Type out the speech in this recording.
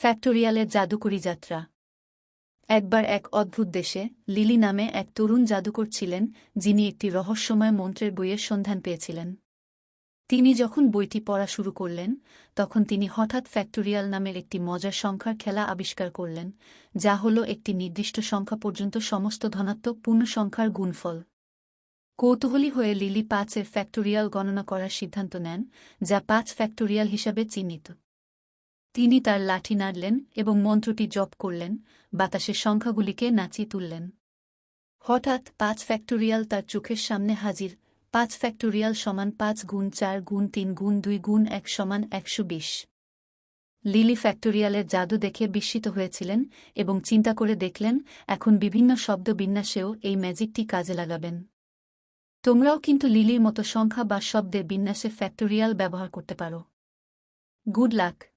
ফ্যাক্টোরিয়ালের জাদুকরি যাত্রা। একবার এক অদ্ভুত দেশে লিলি নামে এক তরুণ জাদুকর ছিলেন, যিনি একটি রহস্যময় মন্ত্রের বইয়ের সন্ধান পেয়েছিলেন। তিনি যখন বইটি পড়া শুরু করলেন, তখন তিনি হঠাৎ ফ্যাক্টোরিয়াল নামের একটি মজার সংখ্যার খেলা আবিষ্কার করলেন, যা হল একটি নির্দিষ্ট সংখ্যা পর্যন্ত সমস্ত ধনাত্মক পূর্ণ সংখ্যার গুণফল। কৌতূহলী হয়ে লিলি ৫-এর ফ্যাক্টোরিয়াল গণনা করার সিদ্ধান্ত নেন, যা ৫ ফ্যাক্টোরিয়াল হিসাবে চিহ্নিত। তিনি তার লাঠি নাড়লেন এবং মন্ত্রটি জপ করলেন, বাতাসের সংখ্যাগুলিকে নাচিয়ে তুললেন। হঠাৎ ৫ ফ্যাক্টোরিয়াল তার চোখের সামনে হাজির। ৫ ফ্যাক্টোরিয়াল সমান ৫ গুণ ৪ গুণ ৩ গুণ ২ গুণ ১ সমান ১২০। লিলি ফ্যাক্টোরিয়ালের জাদু দেখে বিস্মিত হয়েছিলেন এবং চিন্তা করে দেখলেন, এখন বিভিন্ন শব্দ বিন্যাসেও এই ম্যাজিকটি কাজে লাগাবেন। তোমরাও কিন্তু লিলির মতো সংখ্যা বা শব্দের বিন্যাসে ফ্যাক্টোরিয়াল ব্যবহার করতে পারো। Good luck!